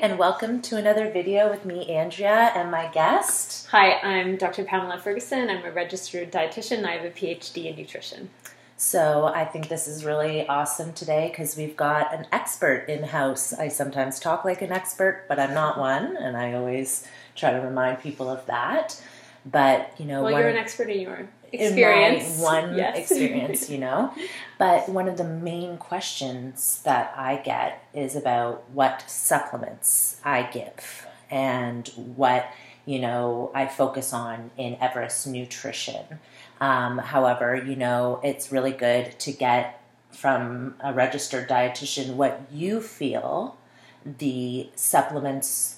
and welcome to another video with me, Andrea, and my guest. Hi, I'm Dr. Pamela Fergusson. I'm a registered dietitian. I have a PhD in nutrition. So I think this is really awesome today because we've got an expert in-house. I sometimes talk like an expert, but I'm not one, and I always try to remind people of that. But, you know... Well, you're an expert in your experience. In my one experience, you know. But one of the main questions that I get is about what supplements I give and what, you know, I focus on in Everest Nutrition. However, you know, it's really good to get from a registered dietitian what you feel the supplements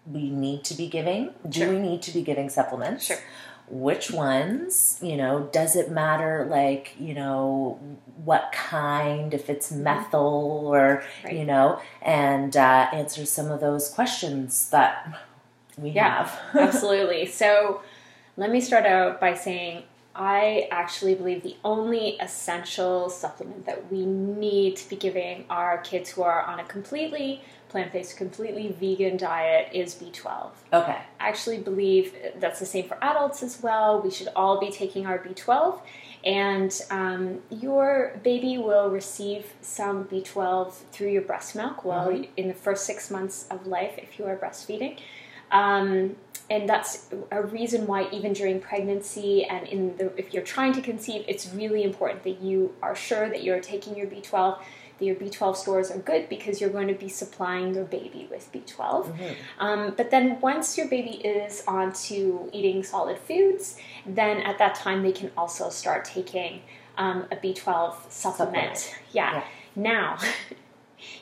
we need to be giving. Sure. Do we need to be giving supplements? Sure. Which ones, you know, does it matter, like, you know, what kind, if it's methyl or, right. you know, and answer some of those questions that we have. Absolutely. So let me start out by saying I actually believe the only essential supplement that we need to be giving our kids who are on a completely plant-based, completely vegan diet is B12. Okay. I actually believe that's the same for adults as well. We should all be taking our B12, and your baby will receive some B12 through your breast milk in the first 6 months of life if you are breastfeeding. And that's a reason why even during pregnancy and if you're trying to conceive, it's really important that you are sure that you're taking your B12, that your B12 stores are good because you're going to be supplying your baby with B12. But then once your baby is on to eating solid foods, then at that time they can also start taking a B12 supplement. Yeah. Now...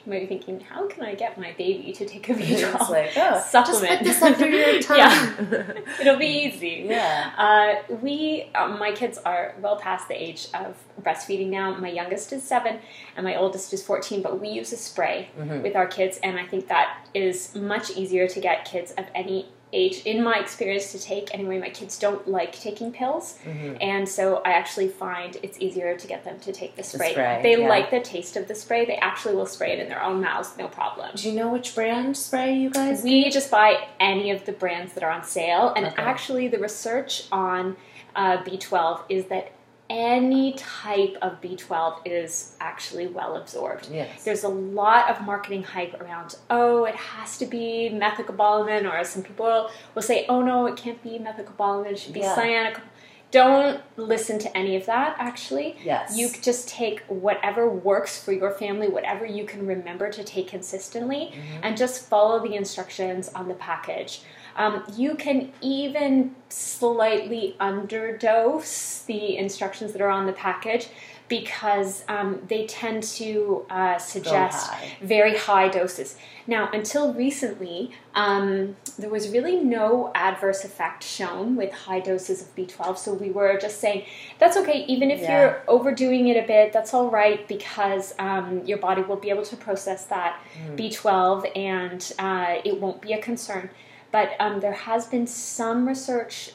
You might be thinking, how can I get my baby to take a B12 supplement? Just put this under your tongue. Yeah. It'll be easy. Yeah. My kids are well past the age of breastfeeding now. My youngest is 7 and my oldest is 14, but we use a spray with our kids, and I think that is much easier to get kids of any age, in my experience, to take. Anyway, my kids don't like taking pills, and so I actually find it's easier to get them to take the spray. They like the taste of the spray. They actually will spray it in their own mouths, no problem. Do you know which brand spray you guys We just buy any of the brands that are on sale, and actually the research on B12 is that any type of B12 is actually well absorbed. Yes. There's a lot of marketing hype around, oh, it has to be methylcobalamin, or some people will say, oh no, it can't be methylcobalamin, it should be cyanoacrylate. Don't listen to any of that, actually. Yes. You just take whatever works for your family, whatever you can remember to take consistently, and just follow the instructions on the package. You can even slightly underdose the instructions that are on the package because they tend to suggest very high doses. Now, until recently, there was really no adverse effect shown with high doses of B12, so we were just saying, that's okay, even if you're overdoing it a bit, that's all right, because your body will be able to process that B12 and it won't be a concern. But there has been some research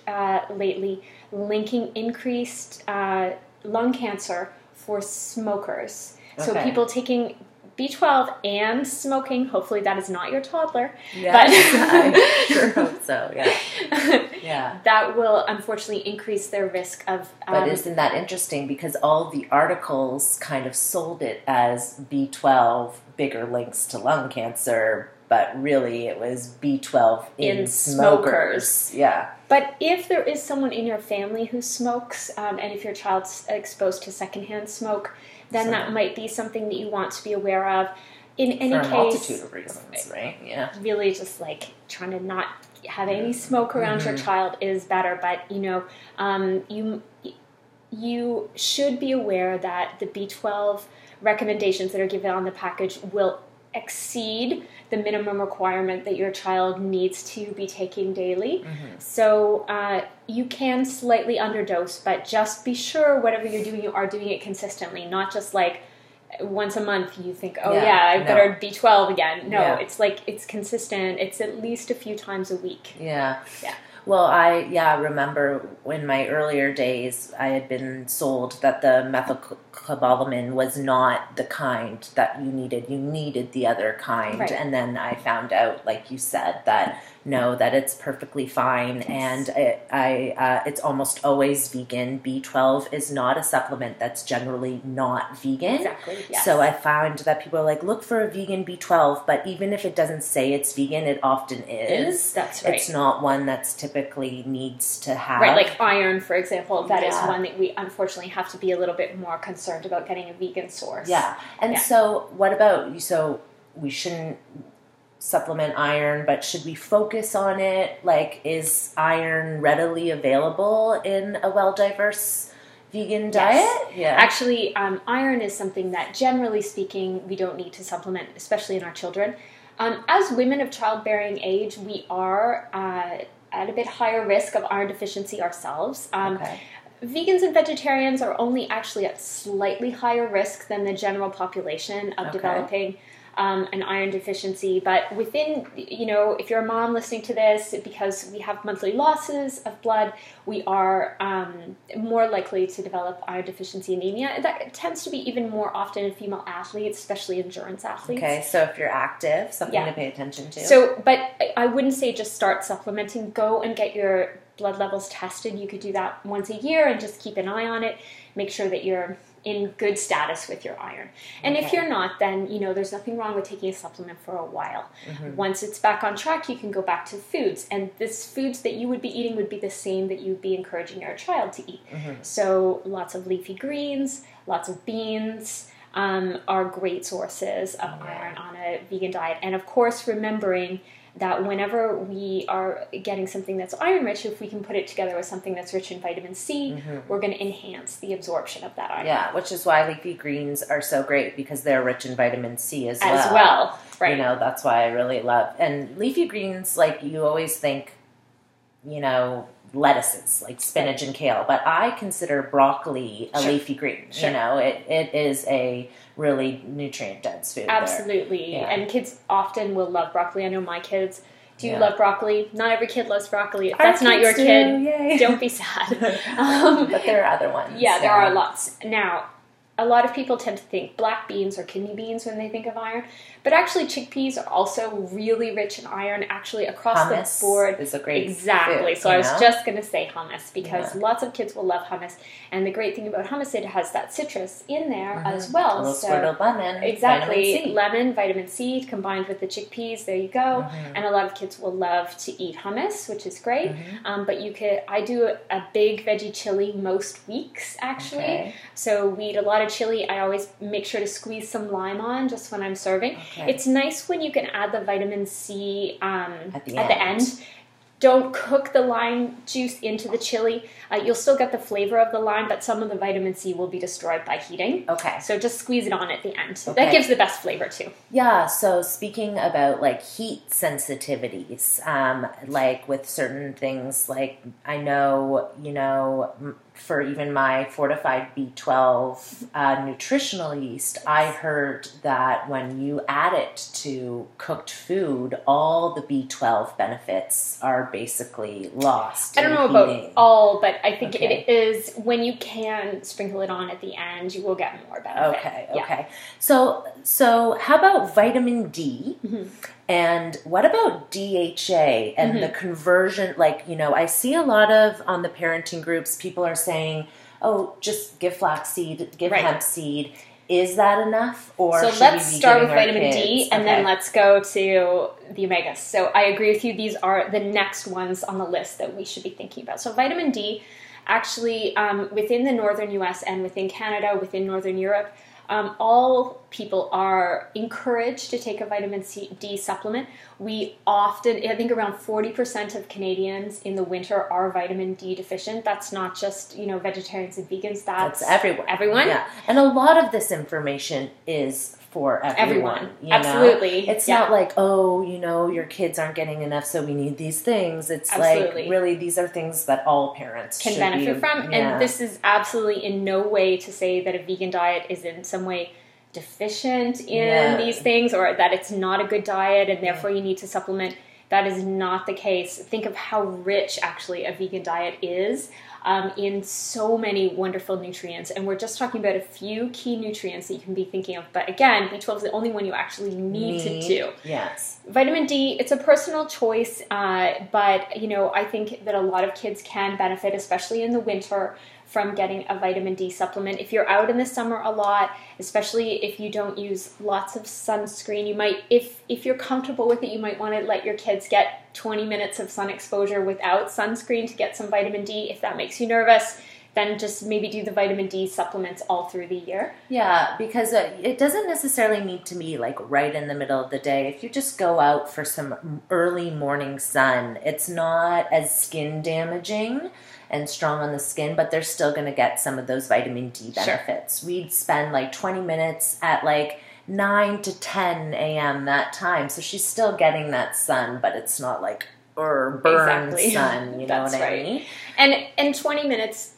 lately linking increased lung cancer for smokers. So people taking B12 and smoking, hopefully that is not your toddler. Yes, I sure hope so, yeah. That will unfortunately increase their risk of... but isn't that interesting? Because all the articles kind of sold it as B12, bigger links to lung cancer, but really it was B12 in smokers. Yeah. But if there is someone in your family who smokes, and if your child's exposed to secondhand smoke, then that might be something that you want to be aware of. In any case, for a multitude of reasons, right? Yeah. Really just like trying to not have any smoke around your child is better, but you know, you should be aware that the B12 recommendations that are given on the package will exceed the minimum requirement that your child needs to be taking daily. So you can slightly underdose, but just be sure whatever you're doing, you are doing it consistently, not just like once a month you think, oh I better B12 again. No, it's like it's consistent. It's at least a few times a week. Yeah. Well, I remember in my earlier days, I had been sold that the methylcobalamin was not the kind that you needed. You needed the other kind. Right. And then I found out, like you said, that no, that it's perfectly fine. Yes. And it's almost always vegan. B12 is not a supplement that's generally not vegan. Exactly, yes. So I found that people are like, look for a vegan B12, but even if it doesn't say it's vegan, it often is. That's right. It's not one that's typically needs to have. Right, like iron, for example, that is one that we unfortunately have to be a little bit more concerned about getting a vegan source. Yeah. And so what about you? So we shouldn't supplement iron, but should we focus on it? Like, is iron readily available in a well-diverse vegan diet? Yeah. Actually, iron is something that, generally speaking, we don't need to supplement, especially in our children. As women of childbearing age, we are at a bit higher risk of iron deficiency ourselves. Vegans and vegetarians are only actually at slightly higher risk than the general population of developing an iron deficiency. But within, if you're a mom listening to this, because we have monthly losses of blood, we are more likely to develop iron deficiency anemia. That tends to be even more often in female athletes, especially endurance athletes. Okay, so if you're active, something to pay attention to. So, but I wouldn't say just start supplementing. Go and get your blood levels tested. You could do that once a year and just keep an eye on it. Make sure that you're in good status with your iron. And if you're not, then, there's nothing wrong with taking a supplement for a while. Once it's back on track, you can go back to foods. And this foods that you would be eating would be the same that you would be encouraging your child to eat. So lots of leafy greens, lots of beans are great sources of iron on a vegan diet. And of course, remembering that whenever we are getting something that's iron rich, if we can put it together with something that's rich in vitamin C, we're going to enhance the absorption of that iron. Yeah, which is why leafy greens are so great, because they're rich in vitamin C as well. As well, right. That's why I really love. And leafy greens, like, you always think, lettuces, like spinach and kale, but I consider broccoli a leafy green. It is a really nutrient-dense food. Absolutely. And kids often will love broccoli. I know my kids do love broccoli. Not every kid loves broccoli. If that's not your kid, don't be sad. But there are other ones. Yeah, there are lots. Now, a lot of people tend to think black beans or kidney beans when they think of iron, but actually chickpeas are also really rich in iron, actually across hummus the board. Is a great Exactly. food, So I was just going to say hummus, because lots of kids will love hummus. And the great thing about hummus, it has that citrus in there as well. A little squirt of lemon. Exactly. Vitamin C. Lemon, vitamin C combined with the chickpeas. There you go. And a lot of kids will love to eat hummus, which is great. But I do a big veggie chili most weeks, actually. So we eat a lot of chili. I always make sure to squeeze some lime on just when I'm serving. It's nice when you can add the vitamin C at the end. Don't cook the lime juice into the chili. You'll still get the flavor of the lime, but some of the vitamin C will be destroyed by heating. So just squeeze it on at the end. That gives the best flavor too. Yeah, so speaking about like heat sensitivities, like with certain things, like I know, for even my fortified B12 nutritional yeast, I heard that when you add it to cooked food, all the B12 benefits are basically lost. I don't know about all, but I think it is, when you can sprinkle it on at the end, you will get more benefit. Okay. So how about vitamin D? And what about DHA and the conversion? Like, I see a lot of, on the parenting groups, people are saying, oh, just give flaxseed, give hemp seed. Is that enough? Or so let's start with vitamin D, and then let's go to the omegas. So I agree with you. These are the next ones on the list that we should be thinking about. So vitamin D, actually, within the northern U.S. and within Canada, within northern Europe, all people are encouraged to take a vitamin D supplement. We often, I think around 40% of Canadians in the winter are vitamin D deficient. That's not just, vegetarians and vegans. That's everyone. Everyone. Yeah. And a lot of this information is for everyone. Absolutely. It's not like, oh, your kids aren't getting enough, so we need these things. It's like, really, these are things that all parents can benefit from. Yeah. And this is absolutely in no way to say that a vegan diet is in some way deficient in these things, or that it's not a good diet and therefore you need to supplement. That is not the case. Think of how rich actually a vegan diet is in so many wonderful nutrients. And we're just talking about a few key nutrients that you can be thinking of. But again, B12 is the only one you actually need to do. Yes. Vitamin D, it's a personal choice, but I think that a lot of kids can benefit, especially in the winter, from getting a vitamin D supplement. If you're out in the summer a lot, especially if you don't use lots of sunscreen, you might, if you're comfortable with it, you might want to let your kids get 20 minutes of sun exposure without sunscreen to get some vitamin D. If that makes you nervous, then just maybe do the vitamin D supplements all through the year. Yeah, because it doesn't necessarily need to be like right in the middle of the day. If you just go out for some early morning sun, it's not as skin damaging and strong on the skin, but they're still going to get some of those vitamin D benefits. Sure. We'd spend like 20 minutes at like 9 to 10 a.m. that time. So she's still getting that sun, but it's not like burn sun, you know what I mean? And 20 minutes,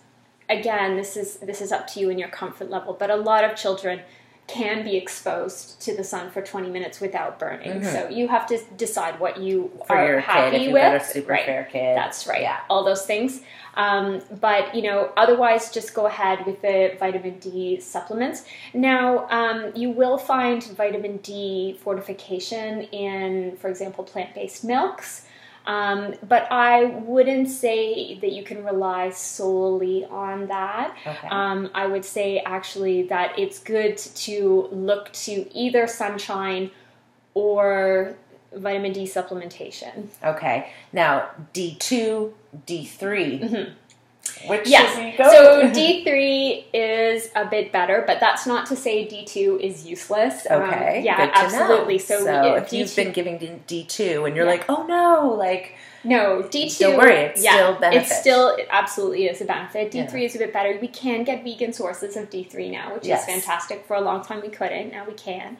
again, this is up to you and your comfort level, but a lot of children can be exposed to the sun for 20 minutes without burning. Mm-hmm. So you have to decide what you are happy with. Got a super fair kid. That's right. Yeah. All those things. But, otherwise just go ahead with the vitamin D supplements. Now, you will find vitamin D fortification in, for example, plant-based milks. But I wouldn't say that you can rely solely on that. Okay. I would say actually that it's good to look to either sunshine or vitamin D supplementation. Okay. Now, D2, D3. Mm-hmm. Which yes. should we go? So D3 is a bit better, but that's not to say D2 is useless. Okay. Yeah, good to absolutely. Know. So if you've been giving D2 and you're like, oh no, like... No, D2... Don't worry, it's still benefit. It absolutely is a benefit. D3 is a bit better. We can get vegan sources of D3 now, which is fantastic. For a long time we couldn't. Now we can.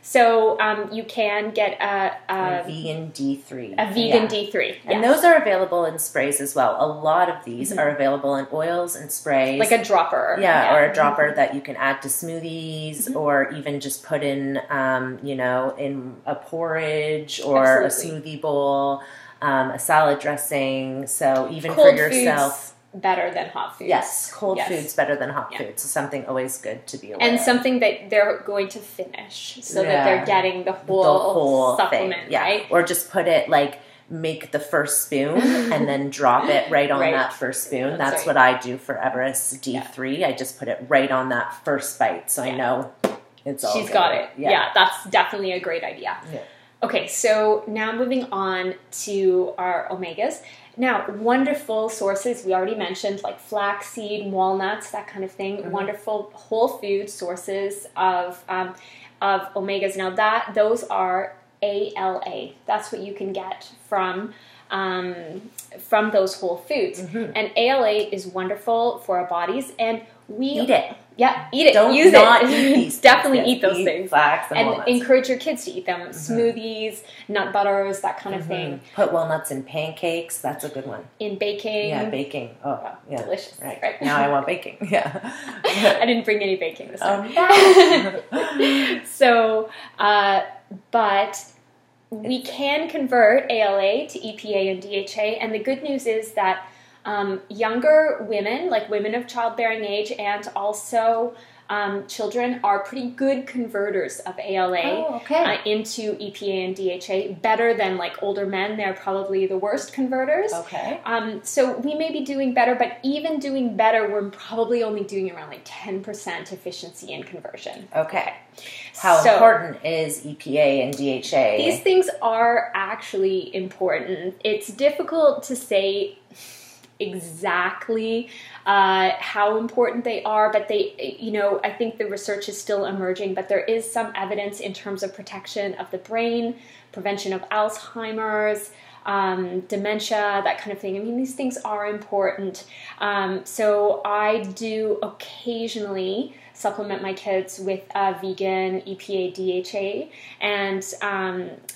So you can get a vegan D3. A vegan D3. Yes. And those are available in sprays as well. A lot of these are available in oils and sprays. Like a dropper. Yeah, or a dropper that you can add to smoothies or even just put in, in a porridge or a smoothie bowl, a salad dressing. So even cold for yourself... Foods better than hot foods. Yes, cold foods better than hot foods. So something always good to be aware and of. something that they're going to finish so that they're getting the whole supplement, thing. Right? Or just put it make the first spoon and then drop it right on that first spoon. That's what I do for Everest D3. I just put it right on that first bite so I know it's all She's good. Got it. Yeah, that's definitely a great idea. Yeah. Okay, so now moving on to our omegas. Now, wonderful sources, we already mentioned, like flaxseed, walnuts, that kind of thing. Mm-hmm. Wonderful whole food sources of omegas. Now, those are ALA. That's what you can get from those whole foods. Mm-hmm. And ALA is wonderful for our bodies, and we eat it. Yeah, eat it. Don't use not it. Eat these Definitely things. Eat those things. Flax and walnuts. Encourage your kids to eat them. Smoothies, nut butters, that kind of thing. Put walnuts in pancakes. That's a good one. In baking. Yeah, baking. Oh, yeah. Delicious. Right. Now I want baking. Yeah. I didn't bring any baking this time. So, but we can convert ALA to EPA and DHA. And the good news is that younger women, like women of childbearing age, and also children are pretty good converters of ALA into EPA and DHA, better than like older men. They're probably the worst converters. Okay. So we may be doing better, but even doing better, we're probably only doing around like 10% efficiency in conversion. Okay. How important is EPA and DHA? These things are actually important. It's difficult to say exactly how important they are, but they, I think the research is still emerging, but there is some evidence in terms of protection of the brain, prevention of Alzheimer's, dementia, that kind of thing. I mean, these things are important. So I do occasionally supplement my kids with a vegan EPA DHA, and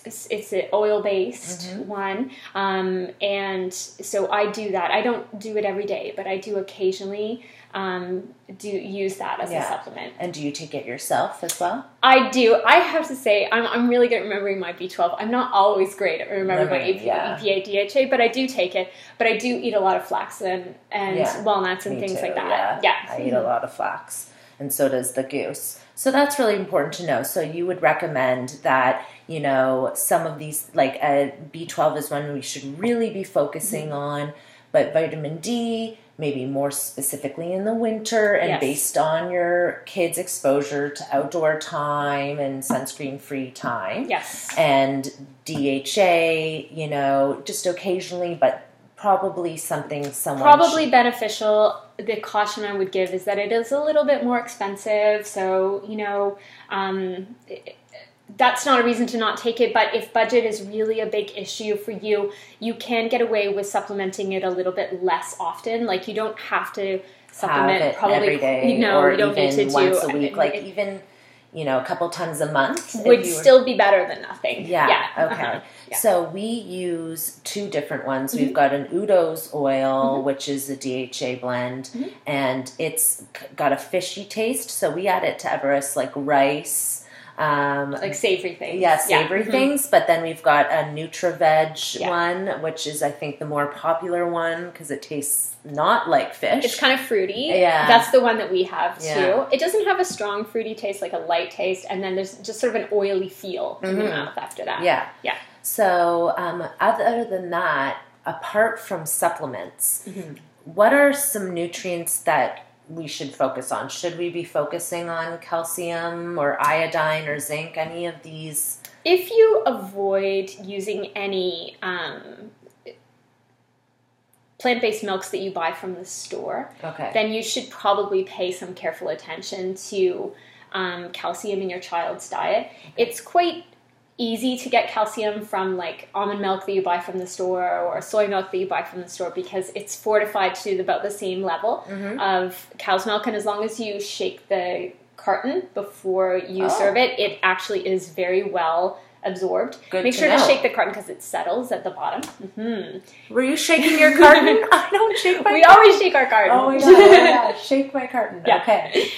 it's an oil-based one, and so I do that. I don't do it every day, but I do occasionally do use that as a supplement. And do you take it yourself as well? I do. I have to say, I'm really good at remembering my B12. I'm not always great at remembering my EPA, DHA, but I do take it. But I do eat a lot of flax and walnuts and things like that. Yeah. I eat a lot of flax, and so does the goose. So that's really important to know. So you would recommend that, you know, some of these, like B12 is one we should really be focusing on, but vitamin D, maybe more specifically in the winter, and based on your kids' exposure to outdoor time and sunscreen-free time. Yes. And DHA, you know, just occasionally, but probably something someone probably beneficial. The caution I would give is that it is a little bit more expensive, so, you know, that's not a reason to not take it, but if budget is really a big issue for you, you can get away with supplementing it a little bit less often. Like, you don't have to supplement it probably every day, you know, or you don't even need to once do a week, like even, you know, a couple times a month would still be better than nothing. Yeah. Okay. So we use two different ones. We've got an Udo's oil, which is a DHA blend, and it's got a fishy taste. So we add it to Everest, like rice, like savory things. Yeah, savory things. But then we've got a NutriVeg one, which is, I think, the more popular one because it tastes not like fish. It's kind of fruity. Yeah. That's the one that we have too. It doesn't have a strong fruity taste, like a light taste, and then there's just sort of an oily feel in your mouth after that. Yeah. Yeah. So other than that, apart from supplements, what are some nutrients that we should focus on? Should we be focusing on calcium or iodine or zinc, any of these? If you avoid using any plant-based milks that you buy from the store, then you should probably pay some careful attention to calcium in your child's diet. It's quite easy to get calcium from like almond milk that you buy from the store or soy milk that you buy from the store because it's fortified to about the same level of cow's milk, and as long as you shake the carton before you serve it, it actually is very well absorbed. Make sure to shake the carton because it settles at the bottom. Were you shaking your carton? I don't shake my carton. We always shake our carton. Oh my God, shake my carton. Yeah. Okay.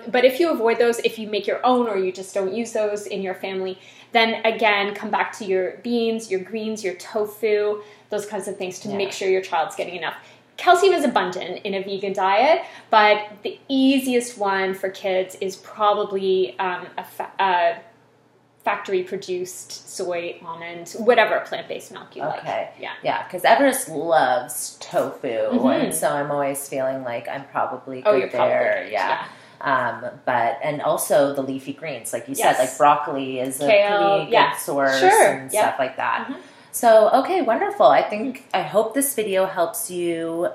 But if you avoid those, if you make your own or you just don't use those in your family, then again, come back to your beans, your greens, your tofu, those kinds of things to make sure your child's getting enough. Calcium is abundant in a vegan diet, but the easiest one for kids is probably a factory-produced soy, almond, whatever plant-based milk you like. Yeah, because Everest loves tofu, and so I'm always feeling like I'm probably good there. But and also the leafy greens, like you said, like broccoli is a pretty good source and stuff like that. So, okay, wonderful. I hope this video helps you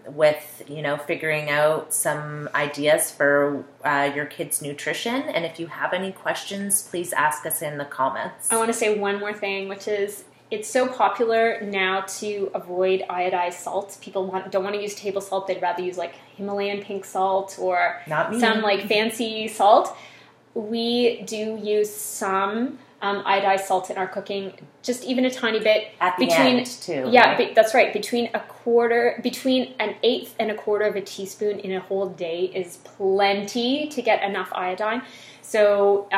with, you know, figuring out some ideas for your kids' nutrition. And if you have any questions, please ask us in the comments. I want to say one more thing, which is it's so popular now to avoid iodized salts. People don't want to use table salt. They'd rather use like Himalayan pink salt or some like fancy salt. We do use some iodized salt in our cooking, just even a tiny bit. At the end, too. Yeah, right? That's right. Between an eighth and a quarter of a teaspoon in a whole day is plenty to get enough iodine. So,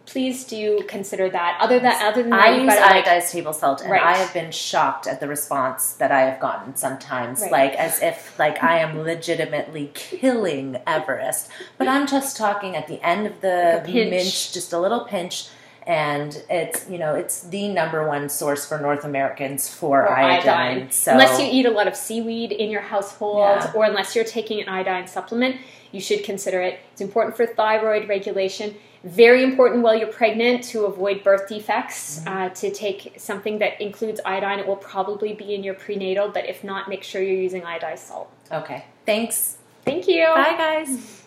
please do consider that. Other than that, I use iodized table salt, and I have been shocked at the response that I have gotten sometimes, like as if like I am legitimately killing Everest. But I'm just talking at the end of the pinch, just a little pinch. And it's, you know, it's the #1 source for North Americans for iodine. So unless you eat a lot of seaweed in your household or unless you're taking an iodine supplement, you should consider it. It's important for thyroid regulation. Very important while you're pregnant to avoid birth defects, to take something that includes iodine. It will probably be in your prenatal, but if not, make sure you're using iodized salt. Okay. Thanks. Thank you. Bye, guys.